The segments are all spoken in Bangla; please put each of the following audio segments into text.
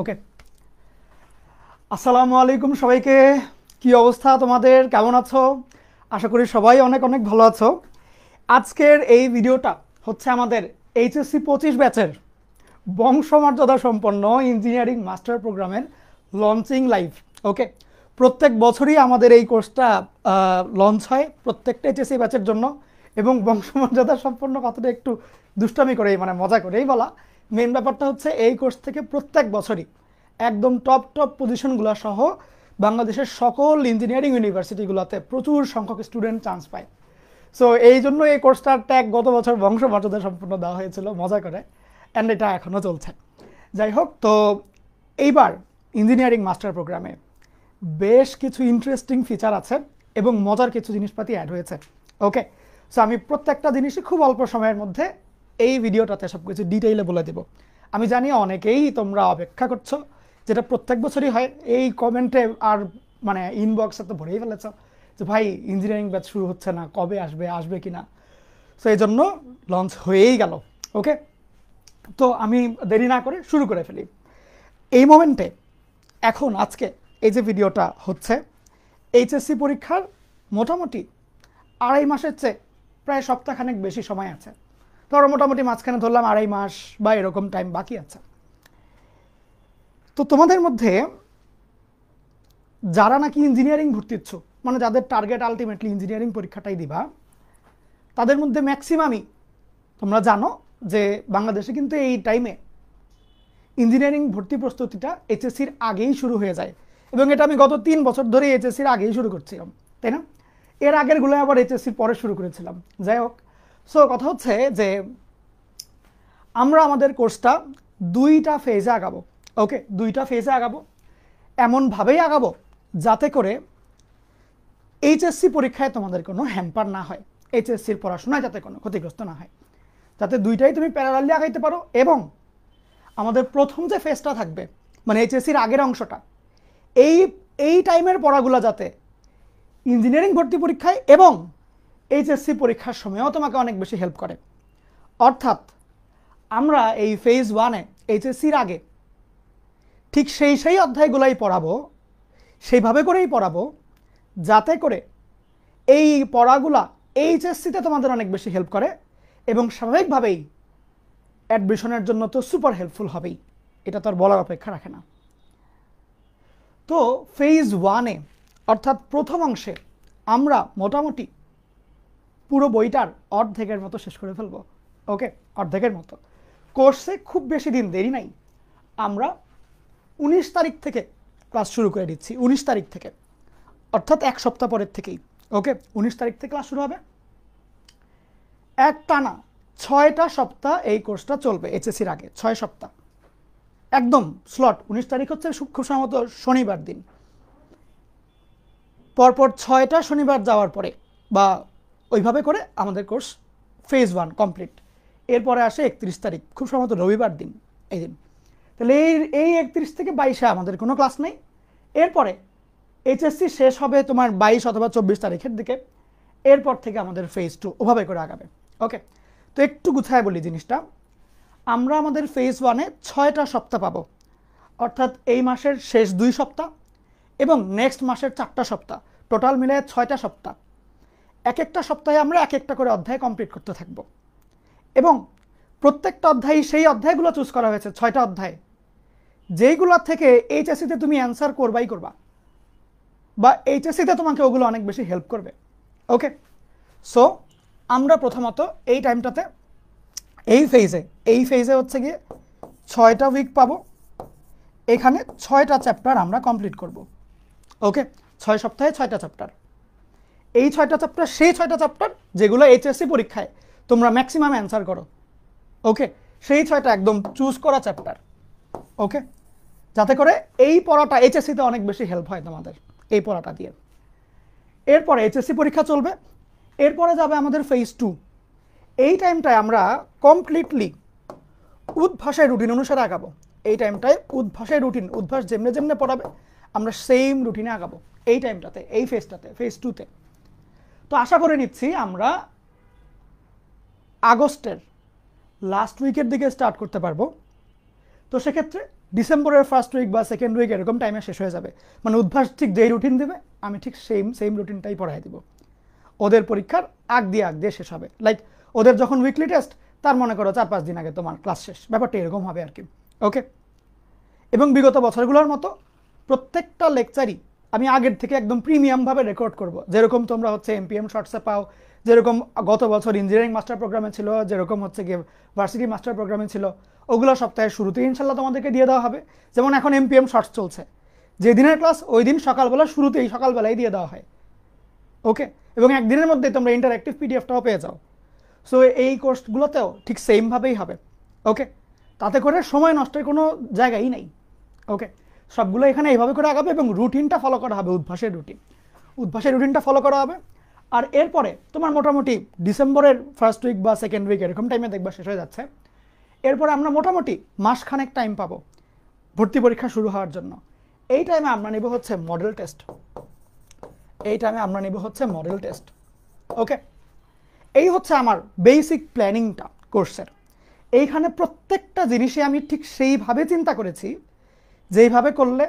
ওকে, আসসালামু আলাইকুম সবাইকে। কি অবস্থা তোমাদের, কেমন আছো? আশা করি সবাই অনেক অনেক ভালো আছো। আজকের এই ভিডিওটা হচ্ছে আমাদের এইচএসসি 25 ব্যাচের বংশমর্যাদা সম্পন্ন ইঞ্জিনিয়ারিং মাস্টার প্রোগ্রামের লঞ্চিং লাইভ। ওকে, প্রত্যেক বছরই আমাদের এই কোর্সটা লঞ্চ হয় প্রত্যেকটা এইচএসসি ব্যাচের জন্য, এবং বংশমর্যাদা সম্পন্ন কথাটা একটু দুষ্টামি করেই মানে মজা করেই বলা। মেন ব্যাপারটা হচ্ছে এই কোর্স থেকে প্রত্যেক বছরই একদম টপ টপ পজিশনগুলো সহ বাংলাদেশের সকল ইঞ্জিনিয়ারিং ইউনিভার্সিটিগুলোতে প্রচুর সংখ্যক স্টুডেন্ট চান্স পায়। সো এই জন্য এই কোর্সটার ট্যাগ গত বছর বংশমর্যাদা সম্পূর্ণ দেওয়া হয়েছিল মজা করে, অ্যান্ড এটা এখনও চলছে। যাই হোক, তো এইবার ইঞ্জিনিয়ারিং মাস্টার প্রোগ্রামে বেশ কিছু ইন্টারেস্টিং ফিচার আছে এবং মজার কিছু জিনিসপাতি অ্যাড হয়েছে। ওকে, সো আমি প্রত্যেকটা জিনিসই খুব অল্প সময়ের মধ্যে এই ভিডিওটাতে সব কিছু ডিটেইলে বলে দেব। আমি জানি অনেকেই তোমরা অপেক্ষা করছো, যেটা প্রত্যেক বছরই হয়, এই কমেন্টে আর মানে ইনবক্সে তো ভরেই ফেলেছ যে ভাই ইঞ্জিনিয়ারিং ব্যাচ শুরু হচ্ছে না, কবে আসবে, আসবে কি না। সো এই জন্য লঞ্চ হয়েই গেল। ওকে, তো আমি দেরি না করে শুরু করে ফেলি। এই মোমেন্টে এখন আজকে এই যে ভিডিওটা হচ্ছে, এইচএসসি পরীক্ষার মোটামুটি 2.5 মাসের চেয়ে প্রায় সপ্তাহখানেক বেশি সময় আছে। ধরো মোটামুটি মাঝখানে ধরলাম 2.5 মাস বা এরকম টাইম বাকি আছে। তো তোমাদের মধ্যে যারা নাকি ইঞ্জিনিয়ারিং ভর্তি ইচ্ছুক, মানে যাদের টার্গেট আলটিমেটলি ইঞ্জিনিয়ারিং পরীক্ষাটাই দিবা, তাদের মধ্যে ম্যাক্সিমামই তোমরা জানো যে বাংলাদেশে কিন্তু এই টাইমে ইঞ্জিনিয়ারিং ভর্তি প্রস্তুতিটা এইচএসসির আগেই শুরু হয়ে যায়, এবং এটা আমি গত 3 বছর ধরে এইচএসসির আগেই শুরু করছিলাম, তাই না? এর আগেরগুলো আবার এইচএসসির পরে শুরু করেছিলাম। যাই হোক, সো কথা হচ্ছে যে আমরা আমাদের কোর্সটা 2টা ফেজে আগাবো। ওকে, 2টা ফেজে আগাবো, এমনভাবেই আগাবো যাতে করে এইচএসসি পরীক্ষায় তোমাদের কোনো হ্যাম্পার না হয়, এইচএসসির পড়াশোনায় যাতে কোনো ক্ষতিগ্রস্ত না হয়, যাতে দুইটাই তুমি প্যারালালি আগাইতে পারো। এবং আমাদের প্রথম যে ফেজটা থাকবে, মানে এইচএসসির আগের অংশটা, এই এই টাইমের পড়াগুলো যাতে ইঞ্জিনিয়ারিং ভর্তি পরীক্ষায় এবং এইচএসসি পরীক্ষার সময়ও তোমাকে অনেক বেশি হেল্প করে। অর্থাৎ আমরা এই ফেজ 1-এ এইচএসসির আগে ঠিক সেই অধ্যায়গুলোই পড়াবো, সেইভাবে করেই পড়াবো যাতে করে এই পড়াগুলা এইচএসসিতে তোমাদের অনেক বেশি হেল্প করে, এবং স্বাভাবিকভাবেই অ্যাডমিশনের জন্য তো সুপার হেল্পফুল হবেই, এটা তো আর বলার অপেক্ষা রাখে না। তো ফেজ 1-এ অর্থাৎ প্রথম অংশে আমরা মোটামুটি পুরো বইটার অর্ধেকের মতো শেষ করে ফেলবো। ওকে, অর্ধেকের মতো। কোর্সে খুব বেশি দিন দেরি নাই, আমরা 19 তারিখ থেকে ক্লাস শুরু করে দিচ্ছি। 19 তারিখ থেকে, অর্থাৎ 1 সপ্তাহ পরের থেকেই। ওকে, 19 তারিখ থেকে ক্লাস শুরু হবে। একটানা 6টা সপ্তাহ এই কোর্সটা চলবে এইচএসসির আগে, 6 সপ্তাহ একদম স্লট। 19 তারিখ হচ্ছে খুব সম্ভবত শনিবার দিন, পরপর 6টা শনিবার যাওয়ার পরে বা ওইভাবে করে আমাদের কোর্স ফেজ 1 কমপ্লিট। এরপরে আসে 31 তারিখ, খুব সম্ভবত রবিবার দিন, এই দিন। তাহলে এই 31 থেকে 22-এ আমাদের কোনো ক্লাস নেই। এরপরে এইচএসসি শেষ হবে তোমার 22 অথবা 24 তারিখের দিকে। এরপর থেকে আমাদের ফেজ 2 ওভাবে করে আগাবে। ওকে, তো একটু গুছায় বলি জিনিসটা। আমরা আমাদের ফেজ 1-এ 6টা সপ্তাহ পাবো, অর্থাৎ এই মাসের শেষ 2 সপ্তাহ এবং নেক্সট মাসের 4টা সপ্তাহ, টোটাল মিলে 6টা সপ্তাহ। এক একটা সপ্তাহে আমরা এক একটা করে অধ্যায় কমপ্লিট করতে থাকবো, এবং প্রত্যেকটা অধ্যায় সেই অধ্যায়গুলো চুজ করা হয়েছে, 6টা অধ্যায়, যেইগুলোর থেকে এইচএসসিতে তুমি অ্যান্সার করবাই করবা, বা এইচএসসিতে তোমাকে ওগুলো অনেক বেশি হেল্প করবে। ওকে, সো আমরা প্রথমত এই টাইমটাতে এই ফেজে হচ্ছে গিয়ে 6টা উইক পাবো। এখানে 6টা চ্যাপ্টার আমরা কমপ্লিট করব। ওকে, 6 সপ্তাহে 6টা চ্যাপ্টার। এই 6টা চ্যাপ্টার সেই 6টা চ্যাপ্টার যেগুলো এইচএসসি পরীক্ষায় তোমরা ম্যাক্সিমাম অ্যান্সার করো। ওকে, সেই 6টা একদম চুজ করা চ্যাপ্টার। ওকে, যাতে করে এই পড়াটা এইচএসসিতে অনেক বেশি হেল্প হয় তোমাদের এই পড়াটা দিয়ে। এরপরে এইচএসসি পরীক্ষা চলবে, এরপরে যাবে আমাদের ফেজ 2। এই টাইমটায় আমরা কমপ্লিটলি উদ্ভাসের রুটিন অনুসারে আগাবো। এই টাইমটায় উদ্ভাসের রুটিন, উদ্ভাস যেমনে যেমনে পড়াবে আমরা সেম রুটিনে আগাবো এই টাইমটাতে, এই ফেজটাতে, ফেজ 2-তে। তো আশা করে নিচ্ছি আমরা আগস্টের লাস্ট উইকের দিকে স্টার্ট করতে পারবো। তো সেক্ষেত্রে ডিসেম্বরের ফার্স্ট উইক বা সেকেন্ড উইক এরকম টাইমে শেষ হয়ে যাবে। মানে উদ্ভাস ঠিক যেই রুটিন দেবে আমি ঠিক সেম রুটিনটাই পড়াই দিব। ওদের পরীক্ষার আগ দিয়ে শেষ হবে। লাইক ওদের যখন উইকলি টেস্ট তার মনে করো 4-5 দিন আগে তোমার ক্লাস শেষ, ব্যাপারটা এরকম হবে আর কি। ওকে, এবং বিগত বছরগুলোর মতো প্রত্যেকটা লেকচারই আমি আগের থেকে একদম প্রিমিয়ামভাবে রেকর্ড করব। যেরকম তোমরা হচ্ছে এমপিএম শর্টসে পাও, যেরকম গত বছর ইঞ্জিনিয়ারিং মাস্টার প্রোগ্রামে ছিল, যেরকম হচ্ছে গিয়ে ভার্সিটি মাস্টার প্রোগ্রামে ছিল, ওগুলো সপ্তাহের শুরুতেই ইনশাল্লাহ তোমাদেরকে দিয়ে দেওয়া হবে। যেমন এখন এমপিএম শর্টস চলছে, যে দিনের ক্লাস ওই দিন সকালবেলায় দিয়ে দেওয়া হয়। ওকে, এবং একদিনের মধ্যে তোমরা ইন্টারঅ্যাক্টিভ পিডিএফটাও পেয়ে যাও। সো এই কোর্সগুলোতেও ঠিক সেমভাবেই হবে। ওকে, তাতে করে সময় নষ্টের কোনো জায়গাই নেই। ওকে, সবগুলো এখানে এইভাবে করে আগাবে এবং রুটিনটা ফলো করা হবে, উদ্ভাসের রুটিনটা ফলো করা হবে। আর এরপরে তোমার মোটামুটি ডিসেম্বরের ফার্স্ট উইক বা সেকেন্ড উইক এরকম টাইমে দেখবা শেষ হয়ে যাচ্ছে। এরপরে আমরা মোটামুটি মাসখানেক টাইম পাবো ভর্তি পরীক্ষা শুরু হওয়ার জন্য। এই টাইমে আমরা নেব হচ্ছে মডেল টেস্ট। ওকে, এই হচ্ছে আমার বেসিক প্ল্যানিংটা কোর্সের। এইখানে প্রত্যেকটা জিনিসই আমি ঠিক সেইভাবে চিন্তা করেছি, যেইভাবে করলে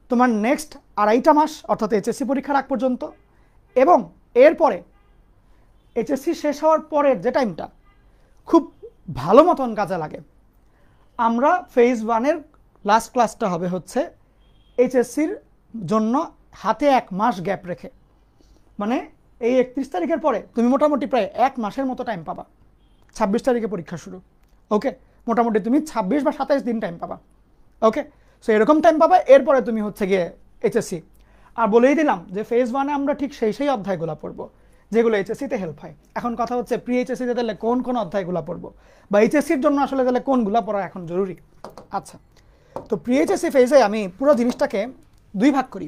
তোমার নেক্সট 2.5 মাস অর্থাৎ এইচএসসি পরীক্ষার আগ পর্যন্ত এবং এরপরে এইচএসসি শেষ হওয়ার পরের যে টাইমটা খুব ভালো মতন কাজে লাগে। আমরা ফেজ 1-এর লাস্ট ক্লাসটা হবে হচ্ছে এইচএসসির জন্য হাতে 1 মাস গ্যাপ রেখে, মানে এই 31 তারিখের পরে তুমি মোটামুটি প্রায় 1 মাসের মতো টাইম পাবা। 26 তারিখে পরীক্ষা শুরু। ওকে, মোটামুটি তুমি 26 বা 27 দিন টাইম পাবা। ওকে, সো এরকম টাইম পাবা। এরপরে তুমি হচ্ছে গিয়ে এইচএসসি। আর বলেই দিলাম যে ফেজ 1-এ আমরা ঠিক সেই অধ্যায়গুলো পড়বো যেগুলো এইচএসসিতে হেল্প হয়। এখন কথা হচ্ছে প্রি এইচএসসিতে তাহলে কোন অধ্যায়গুলো পড়বো বা এইচএসসির জন্য আসলে তাহলে কোনগুলো পড়া এখন জরুরি। আচ্ছা, তো প্রি এইচএসসি ফেজে আমি পুরো জিনিসটাকে 2 ভাগ করি।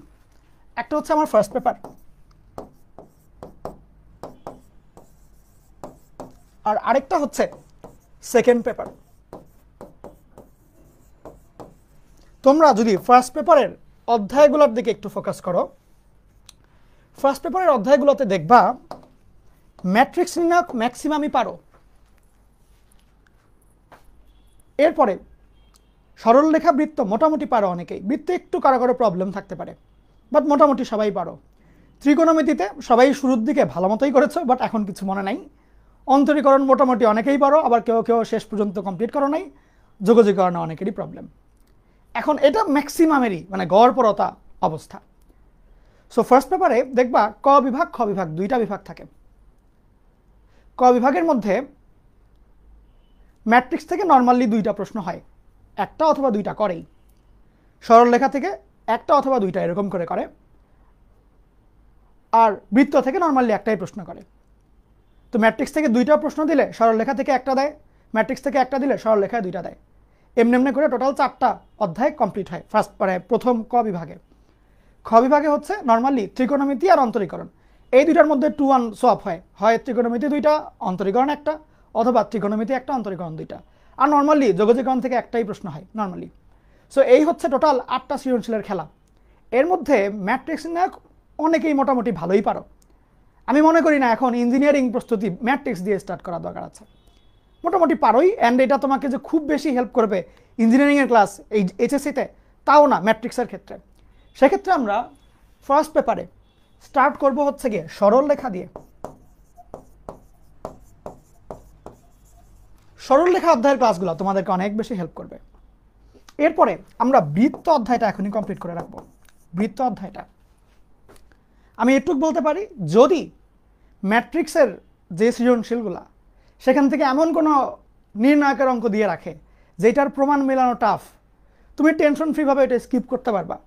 একটা হচ্ছে আমার ফার্স্ট পেপার, আর আরেকটা হচ্ছে সেকেন্ড পেপার। তোমরা যদি ফার্স্ট পেপারের অধ্যায়গুলোর দিকে একটু ফোকাস করো, ফার্স্ট পেপারের অধ্যায়গুলোতে দেখবা ম্যাট্রিক্স নির্ণায়ক ম্যাক্সিমামই পারো। এরপরে সরলরেখা বৃত্ত মোটামুটি পারো অনেকেই, বৃত্তে একটু কারো প্রবলেম থাকতে পারে, বাট মোটামুটি সবাই পারো। ত্রিকোণমিতিতে সবাই শুরুর দিকে ভালো মতোই করেছো, বাট এখন কিছু মনে নাই। অন্তরীকরণ মোটামুটি অনেকেই পারো, আবার কেউ শেষ পর্যন্ত কমপ্লিট করো নাই। যোগাযোগকরণে অনেকেরই প্রবলেম। এখন এটা ম্যাক্সিমামেরই মানে গড়পড়তা অবস্থা। সো ফার্স্ট পেপারে দেখবা ক বিভাগ খ বিভাগ 2টা বিভাগ থাকে। ক বিভাগের মধ্যে ম্যাট্রিক্স থেকে নর্মালি 2টা প্রশ্ন হয়, 1টা অথবা 2টা করেই। সরলরেখা থেকে 1টা অথবা 2টা এরকম করে। আর বৃত্ত থেকে নর্মালি 1টাই প্রশ্ন করে। তো ম্যাট্রিক্স থেকে 2টা প্রশ্ন দিলে সরলরেখা থেকে 1টা দেয়, ম্যাট্রিক্স থেকে 1টা দিলে সরলরেখায় 2টা দেয়। এমনি করে টোটাল 4টা অধ্যায় কমপ্লিট হয় ফার্স্ট প্রথম ক বিভাগে। খ বিভাগে হচ্ছে নর্মালি ত্রিকোণমিতি আর অন্তরীকরণ, এই 2টার মধ্যে 2-1 সোয়াপ হয় ত্রিকোণমিতি 2টা অন্তরীকরণ 1টা, অথবা ত্রিকোণমিতি 1টা অন্তরীকরণ 2টা। আর নর্মালি যোগাযোগকরণ থেকে 1টাই প্রশ্ন হয় নর্মালি। সো এই হচ্ছে টোটাল 8টা সৃজনশীলের খেলা। এর মধ্যে ম্যাট্রিক্স নির্ণায়ক অনেকেই মোটামুটি ভালোই পারো। আমি মনে করি না এখন ইঞ্জিনিয়ারিং প্রস্তুতি ম্যাট্রিক্স দিয়ে স্টার্ট করা দরকার আছে, মোটামুটি পারোই। অ্যান্ড এটা তোমাকে যে খুব বেশি হেল্প করবে ইঞ্জিনিয়ারিংয়ের ক্লাস এই এইচএসসিতে তাও না, ম্যাট্রিক্সের ক্ষেত্রে। সেক্ষেত্রে আমরা ফার্স্ট পেপারে স্টার্ট করব হচ্ছে গিয়ে সরলরেখা দিয়ে। সরলরেখা অধ্যায়ের ক্লাসগুলো তোমাদেরকে অনেক বেশি হেল্প করবে। এরপরে আমরা বৃত্ত অধ্যায়টা এখনই কমপ্লিট করে রাখবো। বৃত্ত অধ্যায়টা আমি এটুকু বলতে পারি, যদি ম্যাট্রিক্সের যে সৃজনশীলগুলা সেখান থেকে এমন কোনো নির্ণায়কের অঙ্ক দিয়ে রাখে যেটার প্রমাণ মেলানো টাফ, তুমি টেনশন ফ্রিভাবে এটা স্কিপ করতে পারবা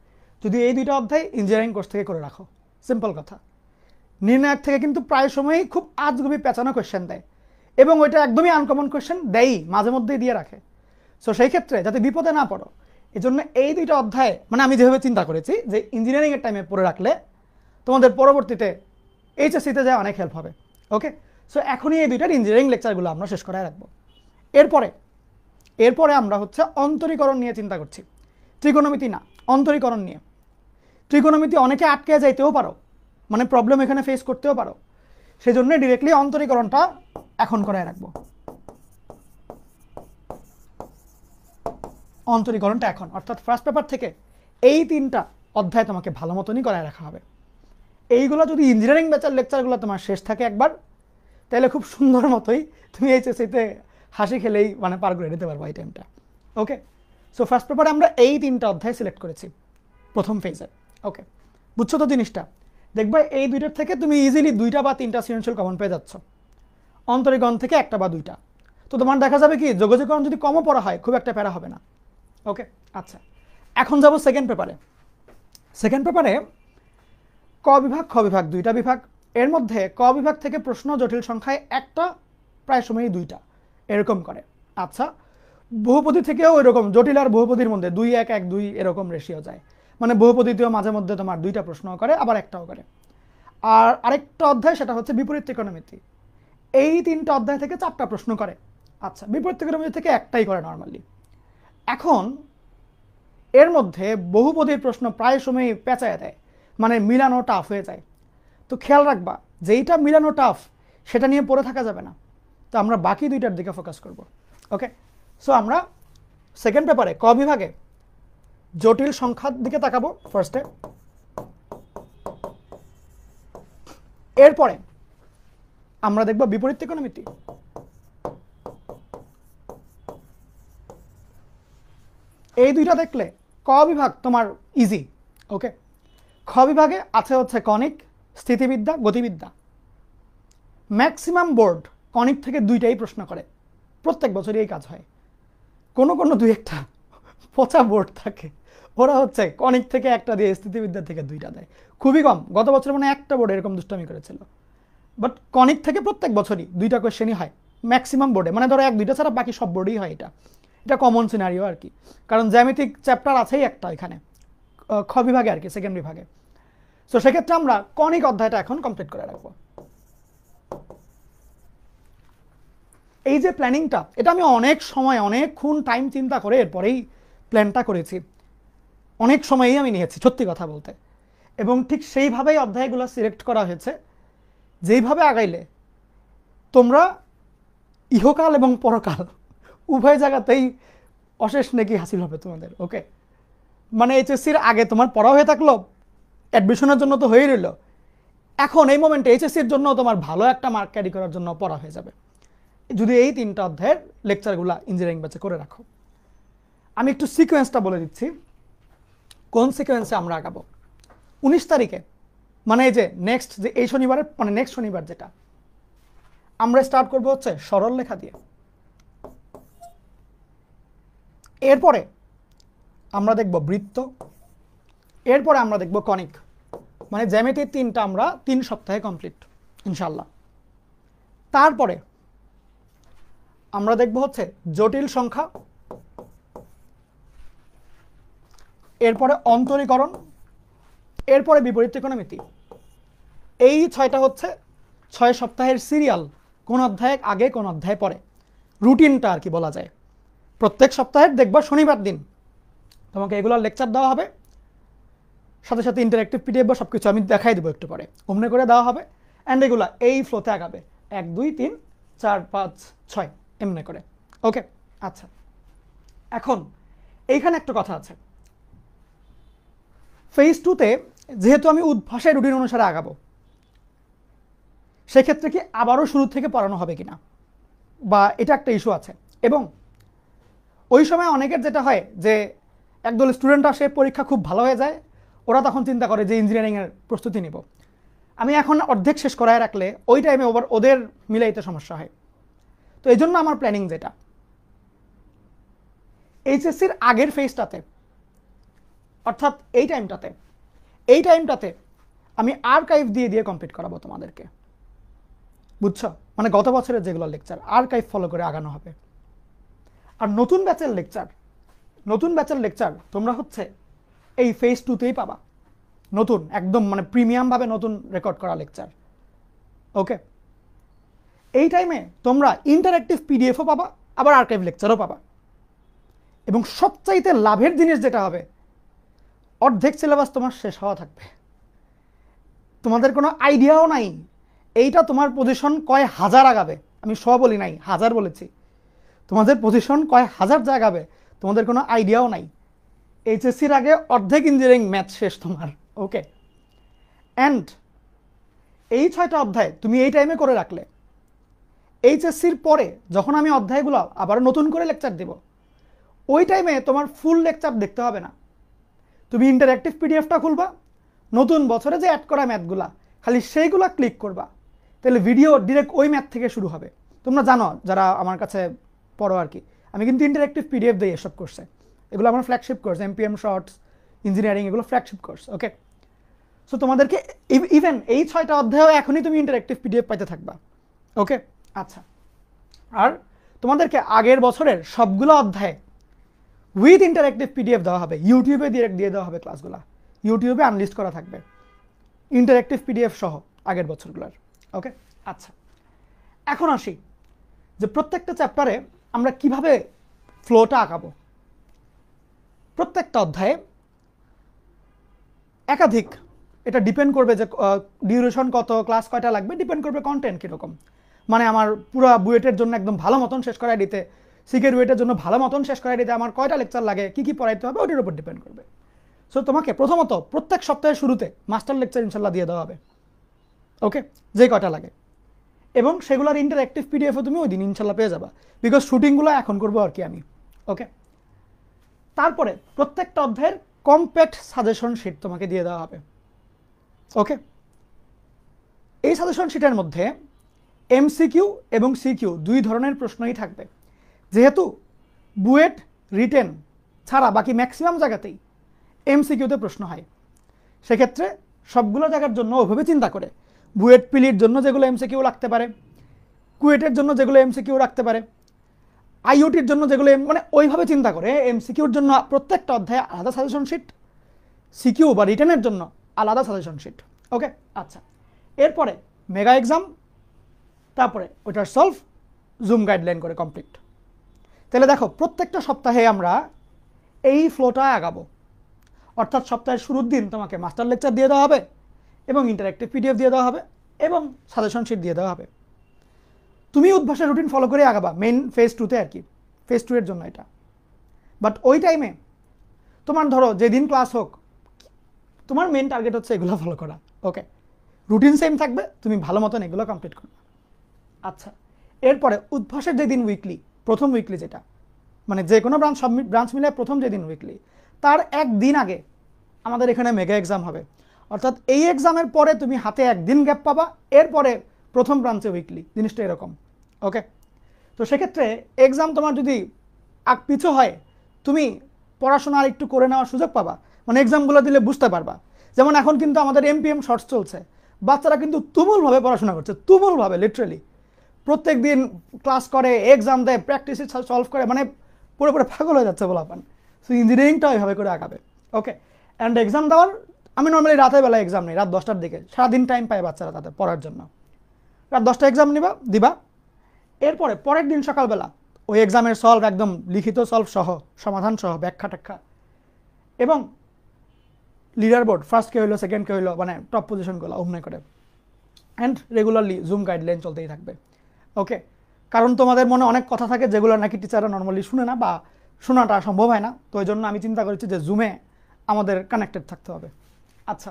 যদি এই 2টা অধ্যায় ইঞ্জিনিয়ারিং কোর্স থেকে করে রাখো। সিম্পল কথা। নির্ণায়ক থেকে কিন্তু প্রায় সময়ই খুব আজগুবি পেঁচানো কোয়েশ্চেন দেয়, এবং ওইটা একদমই আনকমন কোয়েশ্চেন দেয়ই, মাঝে মধ্যেই দিয়ে রাখে। সো সেই ক্ষেত্রে যাতে বিপদে না পড়ো, এই জন্য এই 2টা অধ্যায় মানে আমি যেভাবে চিন্তা করেছি যে ইঞ্জিনিয়ারিংয়ের টাইমে পড়ে রাখলে তোমাদের পরবর্তীতে এইচএসসিতে যায় অনেক হেল্প হবে। ওকে, সো এখনই এই 2টার ইঞ্জিনিয়ারিং লেকচারগুলো আমরা শেষ করায় রাখবো। এরপরে আমরা হচ্ছে অন্তরীকরণ নিয়ে চিন্তা করছি, ত্রিকোণমিতি না, অন্তরীকরণ নিয়ে। ত্রিকোণমিতি অনেকে আটকে যাইতেও পারো, মানে প্রবলেম এখানে ফেস করতেও পারো, সেই জন্য ডিরেক্টলি অন্তরীকরণটা এখন করায় রাখবো। অন্তরীকরণটা এখন, অর্থাৎ ফার্স্ট পেপার থেকে এই 3টা অধ্যায় তোমাকে ভালো মতনই করায় রাখা হবে। এইগুলো যদি ইঞ্জিনিয়ারিং ব্যাচের লেকচারগুলো তোমার শেষ থাকে একবার, তাহলে খুব সুন্দর মতোই তুমি এইচএসসিতে হাসি খেলেই মানে পার করে নিতে পারবো এই টাইমটা। ওকে, সো ফার্স্ট পেপারে আমরা এই 3টা অধ্যায় সিলেক্ট করেছি প্রথম ফেজে। ওকে, বুঝছো তো জিনিসটা? দেখবে এই 2টার থেকে তুমি ইজিলি 2টা বা 3টা সৃজনশীল কমন পেয়ে যাচ্ছ, অন্তরীকরণ থেকে 1টা বা 2টা। তো তোমার দেখা যাবে কি যোগাযোগকরণ যদি কমও পড়া হয় খুব একটা প্যারা হবে না। ওকে, আচ্ছা, এখন যাব সেকেন্ড পেপারে। সেকেন্ড পেপারে ক বিভাগ খ বিভাগ 2টা বিভাগ, এর মধ্যে ক বিভাগ থেকে প্রশ্ন জটিল সংখ্যায় 1টা, প্রায় সময়ই 2টা এরকম করে। আচ্ছা, বহুপদী থেকেও এরকম জটিল আর বহুপদীর মধ্যে 2 1 1 2 এরকম রেশিও যায়, মানে বহুপদীতেও মাঝে মধ্যে তোমার 2টা প্রশ্ন করে, আবার 1টাও করে। আর আরেকটা অধ্যায় সেটা হচ্ছে বিপরীত ত্রিকোণমিতি, এই 3টা অধ্যায় থেকে 4টা প্রশ্ন করে। আচ্ছা, বিপরীত ত্রিকোণমিতি থেকে 1টাই করে নর্মালি। এখন এর মধ্যে বহুপদীর প্রশ্ন প্রায় সময় পেঁচায় দেয়, মানে মিলানো টাফ হয়ে যায়। তো খেয়াল রাখবা যেইটা মিলানো টাফ সেটা নিয়ে পড়ে থাকা যাবে না, তো আমরা বাকি 2টার দিকে ফোকাস করব। ওকে, সো আমরা সেকেন্ড পেপারে ক বিভাগে জটিল সংখ্যার দিকে তাকাবো ফার্স্টে, এরপরে আমরা দেখব বিপরীত ত্রিকোণমিতি, এই 2টা দেখলে ক বিভাগ তোমার ইজি। ওকে, খ বিভাগে আছে হচ্ছে কণিক, স্থিতিবিদ্যা, গতিবিদ্যা। ম্যাক্সিমাম বোর্ড কণিক থেকে 2টাই প্রশ্ন করে, প্রত্যেক বছরই এই কাজ হয়। কোনো 2-1টা পচা বোর্ড থাকে, ওরা হচ্ছে কণিক থেকে 1টা দিয়ে স্থিতিবিদ্যা থেকে 2টা দেয়, খুবই কম। গত বছর মানে 1টা বোর্ড এরকম দুষ্টামি করেছিল, বাট কণিক থেকে প্রত্যেক বছরই 2টা কোয়েশ্চেনই হয় ম্যাক্সিমাম বোর্ডে, মানে ধরো 1-2টা ছাড়া বাকি সব বোর্ডেই হয়। এটা কমন সিনারিও আর কি, কারণ জ্যামিতিক চ্যাপ্টার আছেই একটা এখানে খ বিভাগে আর কি, সেকেন্ড বিভাগে। সো সেক্ষেত্রে আমরা কণিক অধ্যায়টা এখন কমপ্লিট করে রাখবো। এই যে প্ল্যানিংটা, এটা আমি অনেক সময় অনেকক্ষণ টাইম চিন্তা করে এরপরেই প্ল্যানটা করেছি, অনেক সময়ই আমি নিয়েছি সত্যি কথা বলতে, এবং ঠিক সেইভাবেই অধ্যায়গুলো সিলেক্ট করা হয়েছে, যেইভাবে আগাইলে তোমরা ইহকাল এবং পরকাল উভয় জায়গাতেই অশেষ নেকি হাসিল হবে তোমাদের। ওকে, মানে এইচএসসির আগে তোমার পড়া হয়ে থাকলো, অ্যাডমিশনের জন্য তো হয়েই রইল, এখন এই মোমেন্টে এইচএসসির জন্য তোমার ভালো একটা মার্ক ক্যারি করার জন্য পড়া হয়ে যাবে যদি এই 3টা অধ্যায়ের লেকচারগুলো ইঞ্জিনিয়ারিং ব্যাচে করে রাখো। আমি একটু সিকোয়েন্সটা বলে দিচ্ছি, কোন সিকোয়েন্সে আমরা আগাবো। 19 তারিখে মানে এই যে নেক্সট, যে এই শনিবারের মানে নেক্সট শনিবার যেটা, আমরা স্টার্ট করবো হচ্ছে সরল লেখা দিয়ে। এরপরে আমরা দেখব বৃত্ত, এরপরে আমরা দেখব কণিক, মানে জ্যামিতির 3টা আমরা 3 সপ্তাহে কমপ্লিট ইনশাল্লাহ। তারপরে আমরা দেখব হচ্ছে জটিল সংখ্যা, এরপরে অন্তরীকরণ, এরপরে বিপরীত ত্রিকোণমিতি। এই 6টা হচ্ছে 6 সপ্তাহের সিরিয়াল, কোন অধ্যায় আগে কোন অধ্যায় পরে, রুটিনটা আর কি বলা যায়। প্রত্যেক সপ্তাহের দেখবা শনিবার দিন তোমাকে এগুলোর লেকচার দেওয়া হবে, সাথে সাথে ইন্টারেক্টিভ পিডিএফ বা সব কিছু আমি দেখাই দেবো একটু পরে, অমনে করে দেওয়া হবে। অ্যান্ড এগুলা এই ফ্লোতে আগাবে 1 2 3 4 5 6 এমনি করে। ওকে, আচ্ছা, এখন এইখানে একটা কথা আছে, ফেজ 2তে যেহেতু আমি উদ্ভাসের রুটিন অনুসারে আগাবো, সেক্ষেত্রে কি আবারও শুরু থেকে পড়ানো হবে কিনা, বা এটা একটা ইস্যু আছে। এবং ওই সময় অনেকের যেটা হয় যে একদল স্টুডেন্ট আসে, পরীক্ষা খুব ভালো হয়ে যায়, ওরা তখন চিন্তা করে যে ইঞ্জিনিয়ারিংয়ের প্রস্তুতি নিব। আমি এখন অর্ধেক শেষ করায় রাখলে ওই টাইমে ওদের মিলাইতে সমস্যা হয়। তো এই জন্য আমার প্ল্যানিং যেটা, এইচএসসির আগের ফেজটাতে, অর্থাৎ এই টাইমটাতে আমি আর্কাইভ দিয়ে দিয়ে কমপ্লিট করাবো তোমাদেরকে, বুঝছো? মানে গত বছরের যেগুলো লেকচার আর্কাইভ ফলো করে আগানো হবে। আর নতুন ব্যাচের লেকচার তোমরা হচ্ছে এই ফেজ 2তেই পাবা, নতুন একদম মানে প্রিমিয়াম ভাবে নতুন রেকর্ড করা লেকচার। ওকে, এই টাইমে তোমরা ইন্টারঅ্যাক্টিভ পিডিএফও পাবা, আবার আর্কাইভ লেকচারও পাবা। এবং সবচাইতে লাভের জিনিস যেটা হবে, অর্ধেক সিলেবাস তোমার শেষ হওয়া থাকবে, তোমাদের কোনো আইডিয়াও নাই এইটা তোমার পজিশন কয় হাজার আগাবে। আমি 100 বলি নাই, হাজার বলেছি। তোমাদের পজিশন কয় হাজার জায়গাবে, তোমাদের কোনো আইডিয়াও নাই। এইচএসসির আগে অর্ধেক ইঞ্জিনিয়ারিং ম্যাথ শেষ তোমার। ওকে, অ্যান্ড এই 6টা অধ্যায় তুমি এই টাইমে করে রাখলে এইচএসসির পরে যখন আমি অধ্যায়গুলো আবার নতুন করে লেকচার দেব, ওই টাইমে তোমার ফুল লেকচার দেখতে হবে না। তুমি ইন্টারঅ্যাক্টিভ পিডিএফটা খুলবা, নতুন বছরে যে অ্যাড করা ম্যাথগুলা খালি সেইগুলা ক্লিক করবা, তাহলে ভিডিও ডিরেক্ট ওই ম্যাথ থেকে শুরু হবে। তোমরা জানো যারা আমার কাছে পড়ো আর কি, আমি কিন্তু ইন্টারঅ্যাক্টিভ পিডিএফ দিই এসব কোর্সে। এগুলো আমার flagship course, MPM shorts, engineering, এগুলো ফ্ল্যাগশিপ কোর্স। ওকে, সো তোমাদেরকে ইভেন এই 6টা অধ্যায়ও এখনই তুমি ইন্টারঅ্যাক্টিভ পিডিএফ পাইতে থাকবা। ওকে, আচ্ছা, আর তোমাদেরকে আগের বছরের সবগুলো অধ্যায় উইথ ইন্টারঅ্যাক্টিভ পিডিএফ দেওয়া হবে, ইউটিউবে ডিরেক্ট দিয়ে দেওয়া হবে ক্লাসগুলো, ইউটিউবে আনলিস্ট করা থাকবে ইন্টারঅ্যাক্টিভ পিডিএফ সহ আগের বছরগুলোর। ওকে, আচ্ছা, এখন আসি যে প্রত্যেকটা চ্যাপ্টারে আমরা কিভাবে ফ্লোটা আঁকাবো। প্রত্যেকটা অধ্যায়ে একাধিক, এটা ডিপেন্ড করবে যে ডিউরেশন কত, ক্লাস কয়টা লাগবে, ডিপেন্ড করবে কন্টেন্ট কীরকম। মানে আমার পুরো বুয়েটের জন্য একদম ভালো মতন শেষ করাই দিতে, সিকের বুয়েটের জন্য ভালো মতন শেষ করাই দিতে আমার কয়টা লেকচার লাগে, কী কী পড়াইতে হবে, ওটির উপর ডিপেন্ড করবে। সো তোমাকে প্রথমত প্রত্যেক সপ্তাহের শুরুতে মাস্টার লেকচার ইনশাল্লাহ দিয়ে দেওয়া হবে। ওকে, যে কয়টা লাগে, এবং সেগুলোর ইন্টারঅ্যাক্টিভ পিডিএফও তুমি ওই দিন ইনশাল্লাহ পেয়ে যাবা, বিকজ শুটিংগুলো এখন করবো আর কি আমি। ওকে, তারপরে প্রত্যেকটা অধ্যায়ের কম্প্যাক্ট সাজেশন শিট তোমাকে দিয়ে দেওয়া হবে। ওকে, এই সাজেশন শিটের মধ্যে এমসিকিউ এবং সিকিউ দুই ধরনের প্রশ্নই থাকবে। যেহেতু বুয়েট রিটেন ছাড়া বাকি ম্যাক্সিমাম জায়গাতেই এমসিকিউতে প্রশ্ন হয়, সেক্ষেত্রে সবগুলো জায়গার জন্য ওভাবে চিন্তা করে বুয়েট পিলির জন্য যেগুলো এমসিকিউ রাখতে পারে, কুয়েটের জন্য যেগুলো এমসিকিউ রাখতে পারে, আইওটির জন্য যেগুলো মানে ওইভাবে চিন্তা করে এমসিকিউর জন্য প্রত্যেকটা অধ্যায়ে আলাদা সাজেশন শিট, সিকিউ বা রিটেনের জন্য আলাদা সাজেশন শিট। ওকে, আচ্ছা, এরপরে মেগা এক্সাম, তারপরে ওইটার সলভ, জুম গাইডলাইন করে কমপ্লিট। তাহলে দেখো প্রত্যেকটা সপ্তাহে আমরা এই ফ্লোটা আগাবো, অর্থাৎ সপ্তাহের শুরুর দিন তোমাকে মাস্টার লেকচার দিয়ে দেওয়া হবে এবং ইন্টারঅ্যাক্টিভ পিডিএফ দিয়ে দেওয়া হবে এবং সাজেশন শিট দিয়ে দেওয়া হবে। তুমি উদ্ভাসের রুটিন ফলো করে আগাবা মেইন ফেজ 2তে আর কি, ফেজ 2 এর জন্য এটা। বাট ওই টাইমে তোমার ধরো যেদিন ক্লাস হোক, তোমার মেইন টার্গেট হচ্ছে এগুলো ফলো করা। ওকে, রুটিন সেম থাকবে, তুমি ভালো মতন এগুলো কমপ্লিট করবে। আচ্ছা, এরপরে উদ্ভাসের যেদিন উইকলি, প্রথম উইকলি যেটা মানে যে কোনো ব্রাঞ্চ মিলে প্রথম যেদিন উইকলি, তার একদিন আগে আমাদের এখানে মেগা এক্সাম হবে। অর্থাৎ এই এক্সামের পরে তুমি হাতে একদিন গ্যাপ পাবা, এরপরে প্রথম ব্রাঞ্চে উইকলি, জিনিসটা এরকম। ওকে, তো সেক্ষেত্রে এক্সাম তোমার যদি আগ পিছু হয়, তুমি পড়াশোনা আর একটু করে নেওয়ার সুযোগ পাবা, মানে এক্সামগুলো দিলে বুঝতে পারবা। যেমন এখন কিন্তু আমাদের এমপিএম শর্টস চলছে, বাচ্চারা কিন্তু তুমুলভাবে পড়াশোনা করছে, তুমুলভাবে, লিটারেলি প্রত্যেক দিন ক্লাস করে, এক্সাম দেয়, প্র্যাকটিস সলভ করে, মানে পুরো পাগল হয়ে যাচ্ছে বলাপান। সো ইঞ্জিনিয়ারিংটা ওইভাবে করে আগাবে। ওকে, অ্যান্ড এক্সাম দেওয়ার আমি নর্মালি রাতের বেলা এক্সাম নেই, রাত 10টার দিকে, সারাদিন টাইম পায় বাচ্চারা তাদের পড়ার জন্য। রাত 10টা এক্সাম দিবা, এরপরে পরের দিন সকালবেলা ওই এক্সামের সলভ, একদম লিখিত সলভ সহ, সমাধান সহ, ব্যাখ্যা ট্যাখ্যা, এবং লিডার বোর্ড, ফার্স্ট কে হইলো, সেকেন্ড কে হইলো, মানে টপ পজিশনগুলো অভিনয় করে। অ্যান্ড রেগুলারলি জুম গাইডলাইন চলতেই থাকবে। ওকে, কারণ তোমাদের মনে অনেক কথা থাকে যেগুলো নাকি টিচাররা নর্মালি শুনে না বা শোনাটা সম্ভব হয় না, তো ওই জন্য আমি চিন্তা করেছি যে জুমে আমাদের কানেক্টেড থাকতে হবে। আচ্ছা,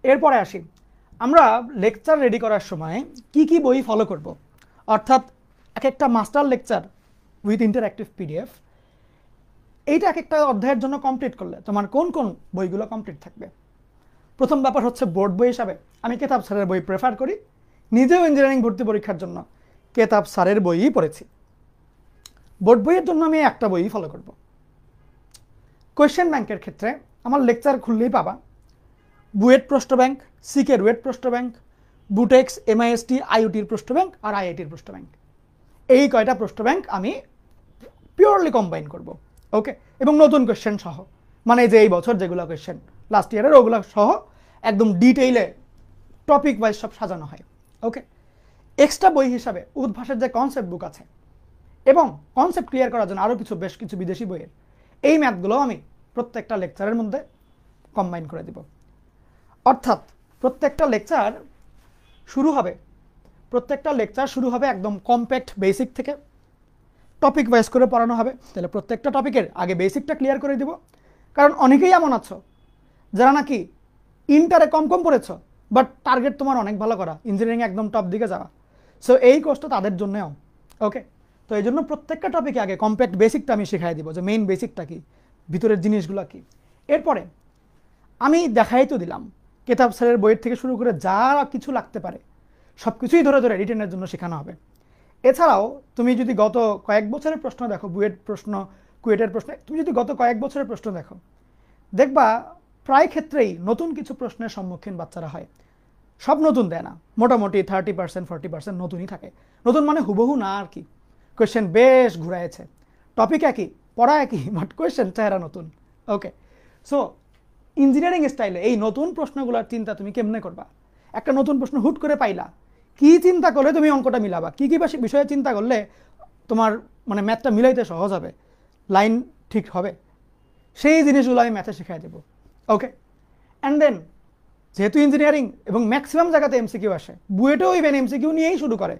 এরপরে আসি আমরা লেকচার রেডি করার সময় কি কি বই ফলো করব। অর্থাৎ এক একটা master lecture with interactive PDF, এইটা এক একটা অধ্যায়ের জন্য কমপ্লিট করলে তোমার কোন কোন বইগুলো কমপ্লিট থাকবে। প্রথম ব্যাপার হচ্ছে বোর্ড বই হিসাবে আমি কেতাব স্যারের বই প্রেফার করি, নিজেও ইঞ্জিনিয়ারিং ভর্তি পরীক্ষার জন্য কেতাব স্যারের বইই পড়েছি। বোর্ড বইয়ের জন্য আমি একটা বই ফলো করব। কোয়েশ্চেন ব্যাংকের ক্ষেত্রে আমার লেকচার খুললেই পাবা বুয়েট প্রশ্ন ব্যাংক, সিকের রুয়েট প্রশ্ন ব্যাংক, বুটেক্স, এমআইএসটি, আইওটির প্রশ্ন ব্যাংক আর আইআইটির প্রশ্ন ব্যাংক। এই কয়টা প্রশ্ন ব্যাংক আমি পিওরলি কম্বাইন করব। ওকে, এবং নতুন কোয়েশ্চেন সহ, মানে যে এই বছর যেগুলো কোয়েশ্চেন লাস্ট ইয়ারের ওগুলো সহ একদম ডিটেইলে টপিক ওয়াইজ সব সাজানো হয়। ওকে, এক্সট্রা বই হিসাবে উদ্ভাসের যে কনসেপ্ট বুক আছে এবং কনসেপ্ট ক্লিয়ার করার জন্য আরও বেশ কিছু বিদেশি বইয়ের এই ম্যাথগুলো আমি প্রত্যেকটা লেকচারের মধ্যে কম্বাইন করে দিব। অর্থাৎ প্রত্যেকটা লেকচার শুরু হবে একদম কম্প্যাক্ট বেসিক থেকে, টপিক ওয়াইজ করে পড়ানো হবে। তাহলে প্রত্যেকটা টপিকের আগে বেসিকটা ক্লিয়ার করে দিব, কারণ অনেকেই এমন আছো যারা নাকি ইন্টারে কম কম পড়েছো, বাট টার্গেট তোমার অনেক ভালো করা, ইঞ্জিনিয়ারিং একদম টপ দিকে যাওয়া। সো এই কোর্সটা তাদের জন্যও। ওকে, তো এই জন্য প্রত্যেকটা টপিকে আগে কম্প্যাক্ট বেসিকটা আমি শেখাই দিব, যে মেইন বেসিকটা কি, ভিতরের জিনিসগুলো কি। এরপরে আমি দেখাই তো দিলাম কেতাব স্যারের বইয়ের থেকে শুরু করে যা কিছু লাগতে পারে সব কিছুই ধরে ধরে রিটেনের জন্য শেখানো হবে। এছাড়াও তুমি যদি গত কয়েক বছরের প্রশ্ন দেখো, বুয়েট প্রশ্ন, কুয়েটের প্রশ্ন, তুমি যদি গত কয়েক বছরের প্রশ্ন দেখো, দেখবা প্রায় ক্ষেত্রেই নতুন কিছু প্রশ্নের সম্মুখীন বাচ্চারা হয়। সব নতুন দেয় না, মোটামুটি 30% 40% নতুনই থাকে। নতুন মানে হুবহু না আর কি, কোয়েশ্চেন বেশ ঘুরাইছে, টপিক একই, পড়া একই, বাট কোয়েশ্চেন চেহারা নতুন। ওকে, সো ইঞ্জিনিয়ারিং স্টাইলে এই নতুন প্রশ্নগুলোর চিন্তা তুমি কেমনে করবা? একটা নতুন প্রশ্ন হুট করে পাইলা, কি চিন্তা করলে তুমি অঙ্কটা মিলাবা, কি কি বিষয়ে চিন্তা করলে তোমার মানে ম্যাথটা মিলাইতে সহজ হবে, লাইন ঠিক হবে, সেই জিনিসগুলো আমি ম্যাথে শেখাই দেবো। ওকে, অ্যান্ড দেন যেহেতু ইঞ্জিনিয়ারিং এবং ম্যাক্সিমাম জায়গাতে এমসিকিউ আসে, বুয়েটেও ইভেন এমসিকিউ নিয়েই শুরু করে,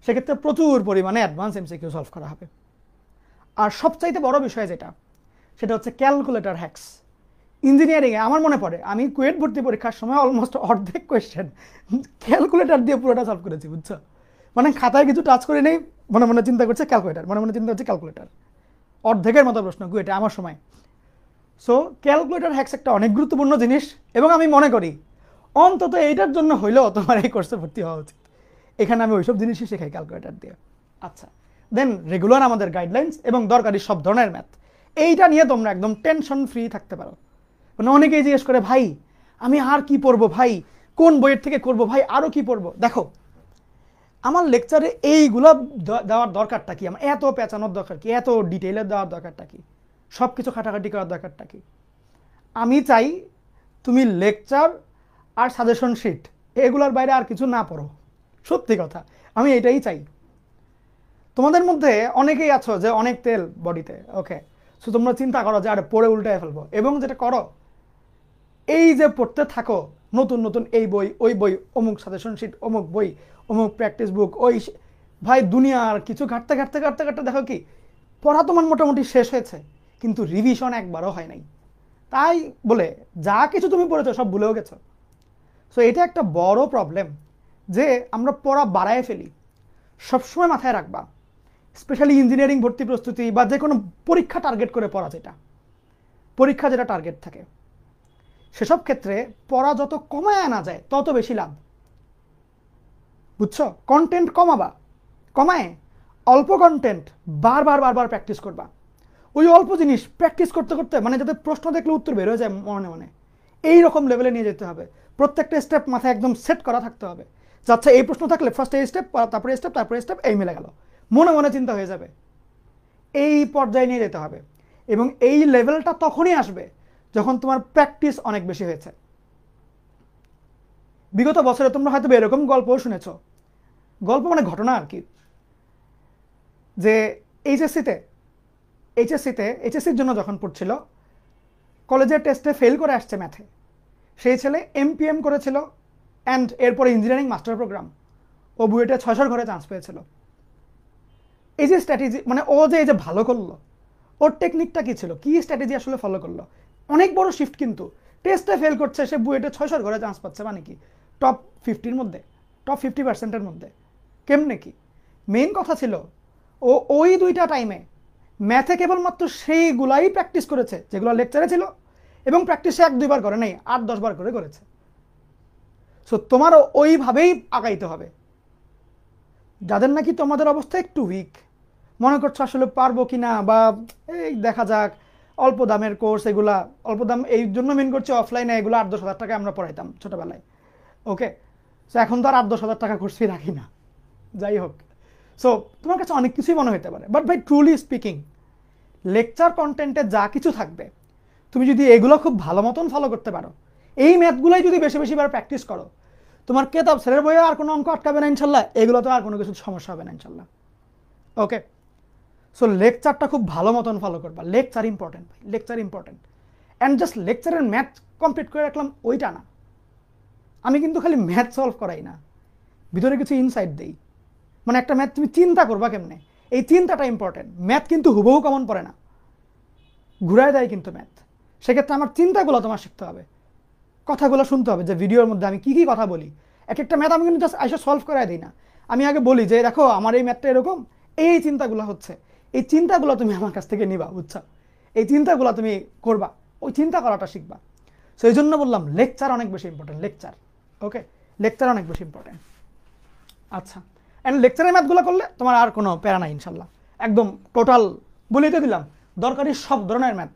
সেক্ষেত্রে প্রচুর পরিমাণে অ্যাডভান্স এমসিকিউ সলভ করা হবে। আর সবচাইতে বড় বিষয় যেটা, সেটা হচ্ছে ক্যালকুলেটর হ্যাক্স। ইঞ্জিনিয়ারিংয়ে আমার মনে পড়ে আমি কুয়েট ভর্তি পরীক্ষার সময় অলমোস্ট অর্ধেক কোয়েশ্চেন ক্যালকুলেটর দিয়ে পুরোটা সলভ করেছি, বুঝছো? মানে খাতায় কিছু টাচ করে নেই, মনে মনে চিন্তা করছে ক্যালকুলেটর, মনে মনে চিন্তা করছে ক্যালকুলেটর, অর্ধেকের মতো প্রশ্ন কুয়েটে আমার সময়। সো ক্যালকুলেটর হ্যাক্স একটা অনেক গুরুত্বপূর্ণ জিনিস, এবং আমি মনে করি অন্তত এইটার জন্য হইলেও তোমার এই কোর্সে ভর্তি হওয়া উচিত। এখানে আমি ওইসব জিনিসই শেখাই ক্যালকুলেটর দিয়ে। আচ্ছা, দেন রেগুলার আমাদের গাইডলাইন্স এবং দরকারি সব ধরনের ম্যাথ, এইটা নিয়ে তোমরা একদম টেনশন ফ্রি থাকতে পারো। মানে অনেকেই জিজ্ঞেস করে, ভাই আমি আর কি পড়বো ভাই, কোন বইয়ের থেকে করবো ভাই, আরও কি পড়বো? দেখো, আমার লেকচারে এইগুলো দেওয়ার দরকারটা কি, আমার এত পেঁচানোর দরকার কি, এত ডিটেইলের দেওয়ার দরকারটা কি, সব কিছু খাটাখাটি করার দরকারটা কি? আমি চাই তুমি লেকচার আর সাজেশন শিট এগুলোর বাইরে আর কিছু না পড়ো, সত্যি কথা আমি এটাই চাই। তোমাদের মধ্যে অনেকেই আছো যে অনেক তেল বডিতে, ওকে, সো তোমরা চিন্তা করো যে আরে পড়ে উল্টায় ফেলবো, এবং যেটা করো এই যে পড়তে থাকো নতুন নতুন এই বই ওই বই, অমুক সাজেশন শিট, অমুক বই, অমুক প্র্যাকটিস বুক, ওই ভাই দুনিয়ার কিছু ঘাটতে ঘাটতে ঘাটতে ঘাটতে দেখো কি পড়া তোমার মোটামুটি শেষ হয়েছে, কিন্তু রিভিশন একবারও হয় নাই। তাই বলে যা কিছু তুমি পড়েছো সব ভুলেও গেছো। সো এটা একটা বড় প্রবলেম যে আমরা পড়া বাড়ায় ফেলি। সবসময় মাথায় রাখবা, স্পেশালি ইঞ্জিনিয়ারিং ভর্তি প্রস্তুতি বা যে কোনো পরীক্ষা টার্গেট করে পড়া, যেটা পরীক্ষা যেটা টার্গেট থাকে, সেসব ক্ষেত্রে পড়া যত কমায় আনা যায় তত বেশি লাভ, বুঝছো? কন্টেন্ট কমাবা, কমায় অল্প কন্টেন্ট বারবার বারবার প্র্যাকটিস করবা। ওই অল্প জিনিস প্র্যাকটিস করতে করতে মানে যাতে প্রশ্ন দেখলে উত্তর বের হয়ে যায় মনে মনে, এই রকম লেভেলে নিয়ে যেতে হবে। প্রত্যেকটা স্টেপ মাথায় একদম সেট করা থাকতে হবে, যাচ্ছে এই প্রশ্ন থাকলে ফার্স্ট এই স্টেপ, তারপরে স্টেপ, তারপরে স্টেপ, এই মিলে গেল, মনে মনে চিন্তা হয়ে যাবে। এই পর্যায়ে নিয়ে যেতে হবে, এবং এই লেভেলটা তখনই আসবে যখন তোমার প্র্যাকটিস অনেক বেশি হয়েছে। বিগত বছরে তোমরা হয়তো এরকম গল্পও শুনেছ, গল্প মানে ঘটনা আর কি, যে এইচএসসির জন্য যখন পড়ছিল, কলেজের টেস্টে ফেল করে আসছে ম্যাথে, সেই ছেলে এমপিএম করেছিল অ্যান্ড এরপরে ইঞ্জিনিয়ারিং মাস্টার প্রোগ্রাম, ও বুয়েটে 600 ঘরে চান্স পেয়েছিল। এই যে স্ট্র্যাটেজি, মানে ও যে এই যে ভালো করলো, ওর টেকনিকটা কি ছিল, কি স্ট্র্যাটেজি আসলে ফলো করলো, অনেক বড় শিফট। কিন্তু টেস্টে ফেল করছে, সে বুয়েটে 600 ঘরে চান্স পাচ্ছে, মানে কি টপ 50-র মধ্যে, টপ 50%-এর মধ্যে। কেমনে কি? মেইন কথা ছিল ও ওই দুইটা টাইমে ম্যাথে কেবলমাত্র সেইগুলাই প্র্যাকটিস করেছে যেগুলো লেকচারে ছিল, এবং প্র্যাকটিসে 1-2 বার করে নেই, 8-10 বার করে করেছে। সো তোমারও ওইভাবেই আগাইতে হবে। যাদের নাকি তোমাদের অবস্থা একটু উইক, মনে করছো আসলে পারবো কি না, বা এই দেখা যাক, অল্প দামের কোর্স, এগুলা অল্প দাম এই জন্য মেন করছি অফলাইনে, এগুলো 8-10 হাজার টাকা আমরা পড়াইতাম ছোটোবেলায়, ওকে। সো এখন তো আর 8-10 হাজার টাকা কোর্স ফি রাখি না, যাই হোক। সো তোমার কাছে অনেক কিছুই মনে হতে পারে, বাট ভাই ট্রুলি স্পিকিং, লেকচার কন্টেন্টে যা কিছু থাকবে, তুমি যদি এগুলো খুব ভালো মতন ফলো করতে পারো, এই ম্যাথগুলোই যদি বেশি বেশি বার প্র্যাকটিস করো, তোমার কেতাব স্যারের বইয়ে আর কোনো অঙ্ক আটকাবে না ইনশাল্লাহ, এগুলো তো আর কোনো কিছু সমস্যা হবে না ইনশাল্লাহ, ওকে। সো লেকচারটা খুব ভালো মতন ফলো করবা, লেকচার ইম্পর্টেন্ট ভাই, লেকচার ইম্পর্টেন্ট। অ্যান্ড জাস্ট লেকচারের ম্যাথ কমপ্লিট করে রাখলাম ওইটা না, আমি কিন্তু খালি ম্যাথ সলভ করাই না, ভিতরে কিছু ইনসাইট দেই। মানে একটা ম্যাথ তুমি চিন্তা করবা কেমনে, এই চিন্তাটা ইম্পর্টেন্ট। ম্যাথ কিন্তু হুবহু কমন পড়ে না, ঘুরায় দেয় কিন্তু ম্যাথ। সেক্ষেত্রে আমার চিন্তাগুলো তোমার শিখতে হবে, কথাগুলো শুনতে হবে যে ভিডিওর মধ্যে আমি কী কী কথা বলি। এক একটা ম্যাথ আমি কিন্তু জাস্ট এসে সলভ করাই দিই না, আমি আগে বলি যে দেখো আমার এই ম্যাথটা এরকম, এই চিন্তাগুলো হচ্ছে, এই চিন্তাগুলো তুমি আমার কাছ থেকে নিবা, বুঝছো? এই চিন্তাগুলো তুমি করবা, ওই চিন্তা করাটা শিখবা। সো এই জন্য বললাম লেকচার অনেক বেশি ইম্পর্টেন্ট, লেকচার। ওকে, লেকচার অনেক বেশি ইম্পর্টেন্ট। আচ্ছা, অ্যান্ড লেকচারের ম্যাথগুলো করলে তোমার আর কোনো প্যারা নাই ইনশাল্লাহ, একদম টোটাল বলিতে দিলাম দরকারি সব ধরনের ম্যাথ।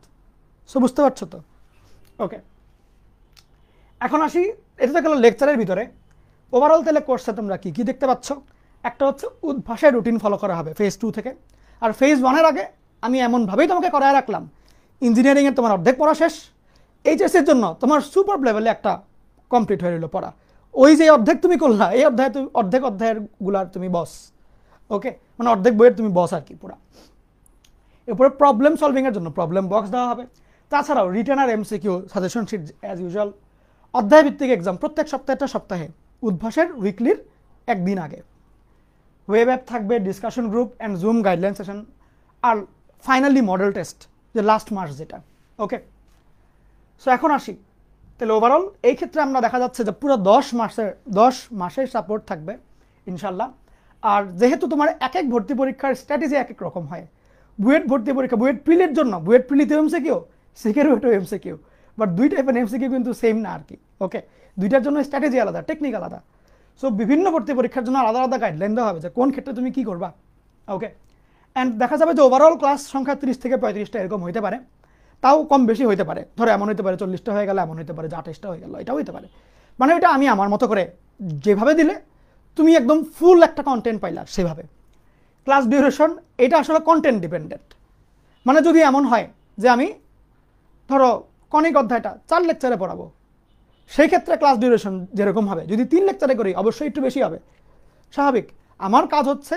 সো বুঝতে পারছো তো? ওকে, এখন আসি, এটা তো গেল লেকচারের ভিতরে। ওভারঅল তাহলে কোর্সে তোমরা কী কী দেখতে পাচ্ছ? একটা হচ্ছে উদ্ভাসের রুটিন ফলো করা হবে ফেজ 2 থেকে। আর ফেজ 1-এর আগে আমি এমনভাবেই তোমাকে করায় রাখলাম, ইঞ্জিনিয়ারিংয়ের তোমার অর্ধেক পড়া শেষ, এইচএসের জন্য তোমার সুপার লেভেলে একটা কমপ্লিট হয়ে রইল পড়া। ওই যে অর্ধেক তুমি করলা, এই অধ্যায় তুমি অর্ধেকের গুলার তুমি বস। ওকে, মানে অর্ধেক বইয়ের তুমি বস আর কি পুরা। এরপরে প্রবলেম সলভিংয়ের জন্য প্রবলেম বক্স দেওয়া হবে। তাছাড়াও রিটেন আর MCQ suggestion sheet as usual. অধ্যায় ভিত্তিক এক্সাম প্রত্যেক সপ্তাহে উদ্ভাসের উইকলির একদিন আগে। ওয়েব অ্যাপ থাকবে, discussion group and Zoom guideline session, আর ফাইনালি মডেল টেস্ট, যে লাস্ট মাস যেটা। ওকে, সো এখন আসি তাহলে ওভারঅল এই ক্ষেত্রে আমরা দেখা যাচ্ছে যে পুরো 10 মাসের সাপোর্ট থাকবে ইনশাল্লাহ। আর যেহেতু তোমার এক এক ভর্তি পরীক্ষার স্ট্র্যাটেজি এক এক রকম হয়, বুয়েট ভর্তি পরীক্ষা, বুয়েট প্রিলির জন্য, বুয়েট প্রিলিতেও এমসিকিউ, সিকেরও এমসিকিউ, বাট দুই টাইপের এমসিকিউ কিন্তু সেম না আর কি। ওকে, দুইটার জন্য স্ট্র্যাটেজি আলাদা, টেকনিক আলাদা। সো বিভিন্ন ভর্তি পরীক্ষার জন্য আলাদা আলাদা গাইডলাইন দেওয়া হবে যে কোন ক্ষেত্রে তুমি কী করবা। ওকে, অ্যান্ড দেখা যাবে যে ওভারঅল ক্লাস সংখ্যা 30 থেকে 35টা এরকম হইতে পারে, তাও কম বেশি হইতে পারে। ধরো এমন হইতে পারে 40টা হয়ে গেল, এমন হইতে পারে যে 28টা হয়ে গেল, এটাও হইতে পারে। মানে এটা আমি আমার মতো করে যেভাবে দিলে তুমি একদম ফুল একটা কন্টেন্ট পাইলা সেভাবে। ক্লাস ডিউরেশন এটা আসলে কন্টেন্ট ডিপেন্ডেন্ট। মানে যদি এমন হয় যে আমি ধরো কনিক অধ্যায়টা 4 লেকচারে পড়াবো, সেই ক্ষেত্রে ক্লাস ডিউরেশন যেরকম হবে, যদি 3 লেকচারে করি অবশ্যই একটু বেশি হবে, স্বাভাবিক। আমার কাজ হচ্ছে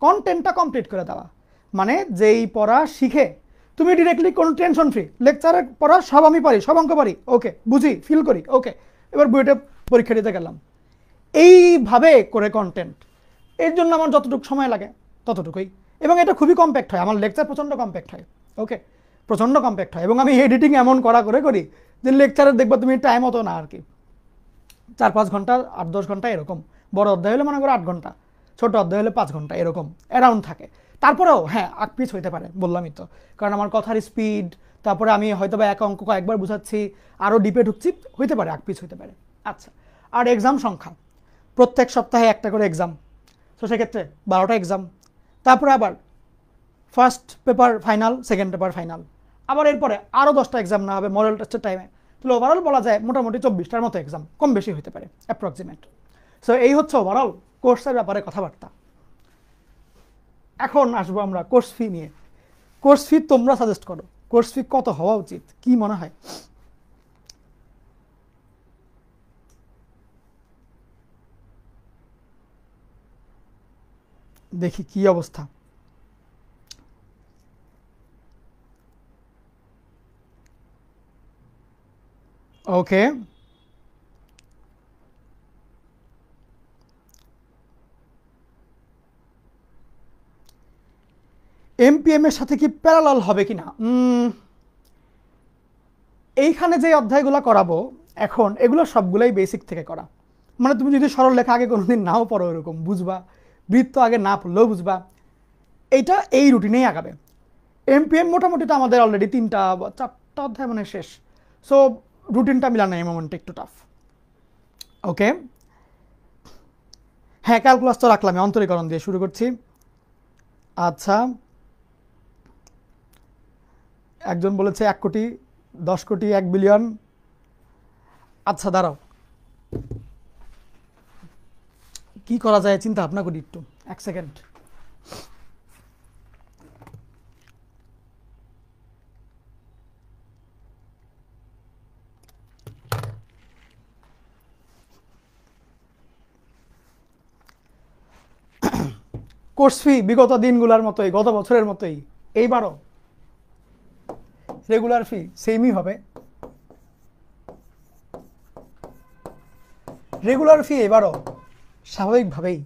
কন্টেন্টটা কমপ্লিট করে দেওয়া, মানে যেই পড়া শিখে তুমি ডিরেক্টলি কোনো টেনশন ফ্রি, লেকচারের পড়া সব আমি পারি, সব অঙ্ক পারি, ওকে বুঝি, ফিল করি, ওকে এবার বুয়েটে পরীক্ষা দিতে গেলাম, এইভাবে করে কন্টেন্ট। এর জন্য আমার যতটুকু সময় লাগে ততটুকুই, এবং এটা খুবই কম্প্যাক্ট হয়। আমার লেকচার প্রচণ্ড কম্প্যাক্ট হয়, ওকে প্রচণ্ড কম্প্যাক্ট হয়। এবং আমি এডিটিং এমন করি যে লেকচারের দেখবো তুমি টাইম হতো না আর কি, 4-5 ঘন্টা, 8-10 ঘন্টা এরকম। বড় অধ্যায় হলে মনে করো 8 ঘন্টা, ছোট অধ্যায় হলে 5 ঘন্টা, এরকম অ্যারাউন্ড থাকে। তারপরেও হ্যাঁ আকপিচ হইতে পারে, বললামই তো, কারণ আমার কথার স্পিড, তারপরে আমি হয়তো বা এক অঙ্ক কয়েকবার বুঝাচ্ছি, আরও ডিপে ঢুকছি, হইতে পারে আকপিচ হইতে পারে। আচ্ছা, আর এক্সাম সংখ্যা প্রত্যেক সপ্তাহে একটা করে এক্সাম, তো সেক্ষেত্রে 12টা এক্সাম। তারপরে আবার first paper final, second paper final, আবার এরপরে আরও 10টা এক্সাম না হবে মডেল টেস্টের টাইমে। তাহলে ওভারঅল বলা যায় মোটামুটি 24টার মতো এক্সাম, কম বেশি হতে পারে অ্যাপ্রক্সিমেট। সো এই হচ্ছে ওভারঅল কোর্সের ব্যাপারে কথাবার্তা। এখন আসবো আমরা কোর্স ফি নিয়ে। কোর্স ফি তোমরা সাজেস্ট করো, কোর্স ফি কত হওয়া উচিত, কি মনে হয়? দেখি কি অবস্থা। ওকে, এমপিএম এর সাথে কি প্যারালাল হবে কিনা? এইখানে যে অধ্যায়গুলো করাবো এখন, এগুলো সবগুলাই বেসিক থেকে করা। মানে তুমি যদি সরল লেখা আগে কোনোদিন নাও পড়ো এরকম বুঝবা, বৃত্ত আগে না পড়লেও বুঝবা, এইটা এই রুটিনেই আগাবে। এমপিএম মোটামুটি তো আমাদের অলরেডি 3টা বা 4টা অধ্যায় মানে শেষ, সো রুটিনটা মিলানো এই মোমেন্টে একটু টাফ। ওকে, হ্যাঁ ক্যালকুলাস তো রাখলাম, অন্তরীকরণ দিয়ে শুরু করছি। আচ্ছা, একজন বলেছে 1 কোটি, 10 কোটি, 1 বিলিয়ন। আচ্ছা দাঁড়াও, কি করা যায় চিন্তা ভাবনা করি একটু, 1 সেকেন্ড। কোর্স ফি বিগত দিনগুলোর মতোই, গত বছরের মতোই এইবারও রেগুলার ফি সেমই হবে। রেগুলার ফি এবারও স্বাভাবিকভাবেই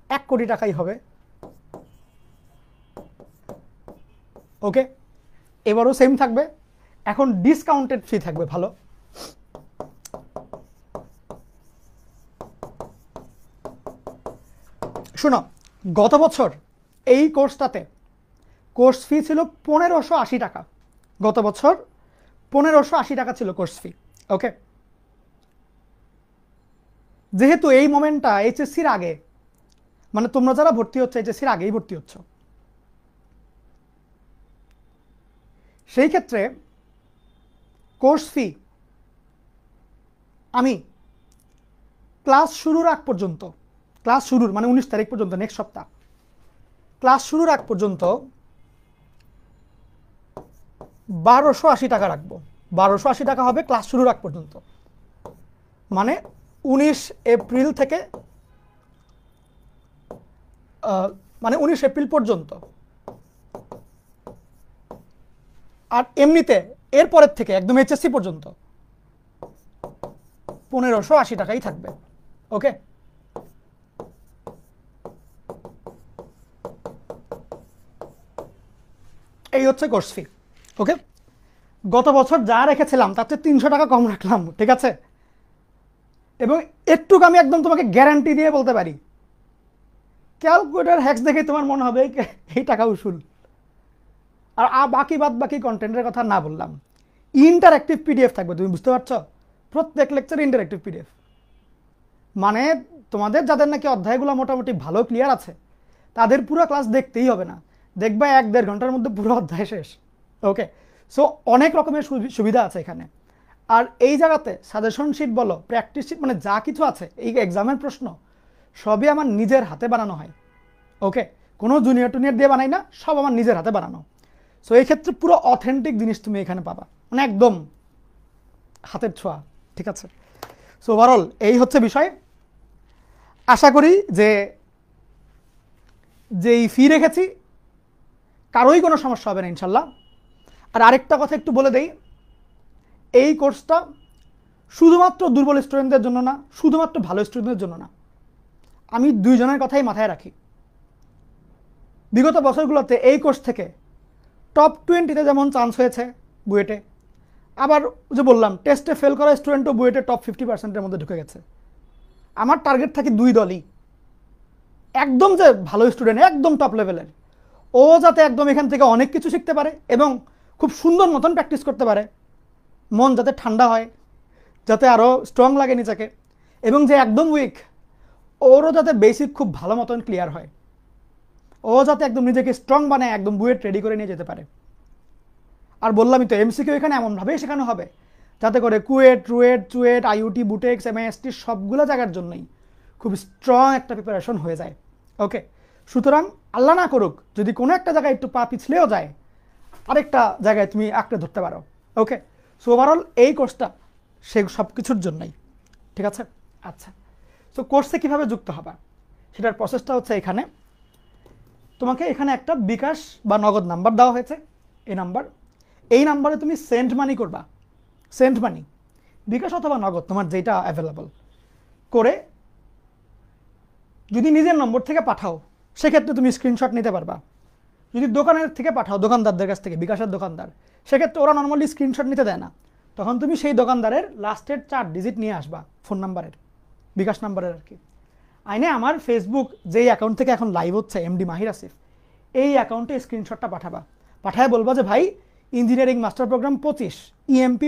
1 কোটি টাকাই হবে। ওকে, এবারও সেম থাকবে, এখন ডিসকাউন্টেড ফি থাকবে। ভালো, শোনো, গত বছর এই কোর্সটাতে কোর্স ফি ছিল 1580 টাকা। গত বছর 1580 টাকা ছিল কোর্স ফি। ওকে, যেহেতু এই মোমেন্টটা এইচএসসির আগে, মানে তোমরা যারা ভর্তি হচ্ছে এইচএসসির আগেই ভর্তি হচ্ছ, সেই ক্ষেত্রে কোর্স ফি আমি ক্লাস শুরুর আগ পর্যন্ত, ক্লাস শুরুর মানে 19 তারিখ পর্যন্ত, নেক্সট সপ্তাহ ক্লাস শুরুর আগ পর্যন্ত 1280 টাকা রাখবো। 1280 টাকা হবে ক্লাস শুরুর আগ পর্যন্ত, মানে 19 এপ্রিল থেকে মানে 19 এপ্রিল পর্যন্ত। আর এমনিতে এরপরের থেকে একদম এইচএসসি পর্যন্ত 1580 টাকাই থাকবে। ওকে, এই হচ্ছে কোর্স ফি। ওকে, গত বছর যা রেখেছিলাম তাতে 300 টাকা কম রাখলাম, ঠিক আছে? এবং একটু আমি একদম তোমাকে গ্যারান্টি দিয়ে বলতে পারি, ক্যালকুলেটর হ্যাক্স দেখে তোমার মনে হবে এই টাকা উসুল। আর বাকি কন্টেন্টের কথা না বললাম, ইন্টারঅ্যাক্টিভ পিডিএফ থাকবে, তুমি বুঝতে পারছো? প্রত্যেক লেকচার ইন্টারঅ্যাক্টিভ পিডিএফ, মানে তোমাদের যাদের নাকি অধ্যায়গুলো মোটামুটি ভালো ক্লিয়ার আছে তাদের পুরো ক্লাস দেখতেই হবে না, দেখবা 1-1.5 ঘন্টার মধ্যে পুরো অধ্যায় শেষ। ওকে, সো অনেক রকমের সুবিধা আছে এখানে। আর এই জায়গাতে সাজেশন শিট বলো, প্র্যাকটিস শিট, মানে যা কিছু আছে, এই এক্সামের প্রশ্ন সবই আমার নিজের হাতে বানানো হয়। ওকে, কোনো জুনিয়র টুনিয়র দিয়ে বানাই না, সব আমার নিজের হাতে বানানো। সো এই ক্ষেত্রে পুরো অথেন্টিক জিনিস তুমি এখানে পাবা, মানে একদম হাতের ছোঁয়া, ঠিক আছে? সো ওভারঅল এই হচ্ছে বিষয়। আশা করি যে যেই ফি রেখেছি কারোই কোনো সমস্যা হবে না ইনশাল্লাহ। আর আরেকটা কথা একটু বলে দেই, এই কোর্সটা শুধুমাত্র দুর্বল স্টুডেন্টদের জন্য না, শুধুমাত্র ভালো স্টুডেন্টদের জন্য না, আমি দুইজনের কথাই মাথায় রাখি। বিগত বছরগুলোতে এই কোর্স থেকে টপ 20-তে যেমন চান্স হয়েছে বুয়েটে, আবার যে বললাম টেস্টে ফেল করা স্টুডেন্টও বুয়েটে টপ 50%-এর মধ্যে ঢুকে গেছে। আমার টার্গেট থাকে দুই দলই, একদম যে ভালো স্টুডেন্ট একদম টপ লেভেলের, ও যাতে একদম এখান থেকে অনেক কিছু শিখতে পারে এবং খুব সুন্দর মতন প্র্যাকটিস করতে পারে, মন যাতে ঠান্ডা হয়, যাতে আরও স্ট্রং লাগে নিজেকে, এবং যে একদম উইক ওরও যাতে বেসিক খুব ভালো মতন ক্লিয়ার হয়, ও যাতে একদম নিজেকে স্ট্রং বানায় একদম বুয়েট রেডি করে নিয়ে যেতে পারে। আর বললামই তো এমসিকিউ এখানে এমনভাবেই শেখানো হবে যাতে করে কুয়েট, রুয়েট, চুয়েট, আইইউটি, বুটেক্স, এমআইএসটি সবগুলো জায়গার জন্যই খুব স্ট্রং একটা প্রিপারেশন হয়ে যায়। ওকে, সুতরাং আল্লাহ না করুক যদি কোনো একটা জায়গায় একটু পা পিছলেও যায়, আরেকটা জায়গায় তুমি আঁকড়ে ধরতে পারো। ওকে, সো ওভারঅল এই কোর্সটা সে সব কিছুর জন্যই, ঠিক আছে? আচ্ছা, সো কোর্সে কীভাবে যুক্ত হবা সেটার প্রসেসটা হচ্ছে এখানে। তোমাকে এখানে একটা বিকাশ বা নগদ নাম্বার দেওয়া হয়েছে, এই নাম্বারে তুমি সেন্ড মানি করবা, সেন্ড মানি বিকাশ অথবা নগদ তোমার যেটা অ্যাভেলেবল করে, যদি নিজের নম্বর থেকে পাঠাও সেক্ষেত্রে তুমি স্ক্রিনশট নিতে পারবা। যদি দোকানের থেকে পাঠাও, দোকানদারদের কাছ থেকে, বিকাশের দোকানদার, সেক্ষেত্রে ওরা নর্মালি স্ক্রিনশট নিতে দেয় না, তখন তুমি সেই দোকানদারের লাস্টের 4 ডিজিট নিয়ে আসবা ফোন নাম্বারের, বিকাশ নাম্বারের আর কি। আইনে আমার ফেসবুক যেই অ্যাকাউন্ট থেকে এখন লাইভ হচ্ছে এমডি মাহির আসিফ, এই অ্যাকাউন্টে স্ক্রিনশটটা পাঠাবা, পাঠায় বলবা যে ভাই ইঞ্জিনিয়ারিং মাস্টার প্রোগ্রাম 25 ইএমপি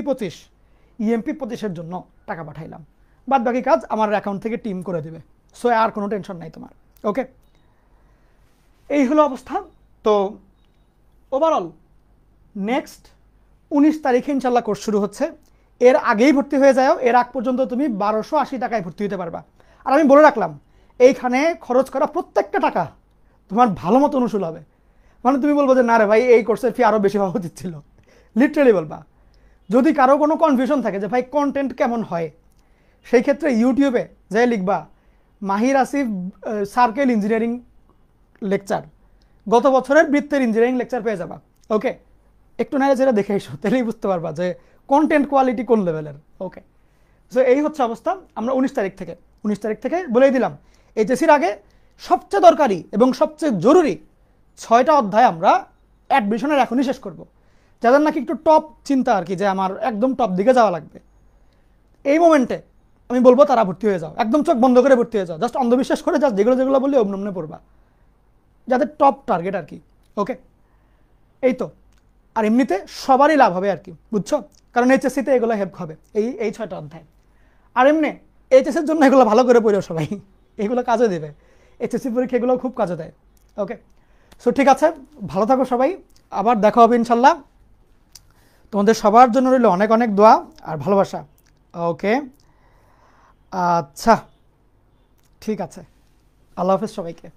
25-এর জন্য টাকা পাঠাইলাম, বাদ বাকি কাজ আমার অ্যাকাউন্ট থেকে টিম করে দেবে। সো আর কোনো টেনশন নাই তোমার। ওকে, এই হলো অবস্থা। তো ওভারঅল নেক্সট 19 তারিখে ইনশাল্লাহ কোর্স শুরু হচ্ছে, এর আগেই ভর্তি হয়ে যাও, এর আগ পর্যন্ত তুমি 1280 টাকায় ভর্তি হতে পারবা। আর আমি বলে রাখলাম এইখানে খরচ করা প্রত্যেকটা টাকা তোমার ভালো মতো অনুসুল হবে, মানে তুমি বলবো যে না রে ভাই এই কোর্সের ফি আরও বেশি হওয়া উচিত ছিল, লিটারেলি বলবা। যদি কারো কোনো কনফিউশন থাকে যে ভাই কন্টেন্ট কেমন হয়, সেই ক্ষেত্রে ইউটিউবে যাই লিখবা মাহির আসিফ সার্কেল ইঞ্জিনিয়ারিং লেকচার, গত বছরের বৃত্তের ইঞ্জিনিয়ারিং লেকচার পেয়ে যাবা। ওকে, একটু নাইলে যেটা দেখে এসো, তাহলেই বুঝতে পারবা যে কন্টেন্ট কোয়ালিটি কোন লেভেলের। ওকে, সো এই হচ্ছে অবস্থা। আমরা 19 তারিখ থেকে বলেই দিলাম, এইচএসসির আগে সবচেয়ে দরকারি এবং সবচেয়ে জরুরি 6টা অধ্যায় আমরা অ্যাডমিশনের এখনই শেষ করব, যাদের নাকি একটু টপ চিন্তা আর কি, যে আমার একদম টপ দিকে যাওয়া লাগবে, এই মোমেন্টে আমি বলবো তারা ভর্তি হয়ে যাও, একদম চোখ বন্ধ করে ভর্তি হয়ে যাও, জাস্ট অন্ধবিশ্বাস করে জাস্ট যেগুলো যেগুলো বললে অমনে পড়বা, যাদের টপ টার্গেট আর কি। ওকে, এই তো। আর এমনিতে সবারই লাভ হবে আর কি, বুঝছো? কারণ এইচএসসিতে এগুলো হেল্প হবে, এই 6টা অধ্যায়। আর এমনি এইচএসসির জন্য এগুলো ভালো করে পড়ো সবাই, এগুলো কাজে দেবে, এইচএসসি পরীক্ষা এগুলো খুব কাজে দেয়। ওকে, সো ঠিক আছে, ভালো থাকো সবাই, আবার দেখা হবে ইনশাল্লাহ। তোমাদের সবার জন্য রইল অনেক অনেক দোয়া আর ভালোবাসা। ওকে, আচ্ছা, ঠিক আছে, আল্লাহ হাফেজ সবাইকে।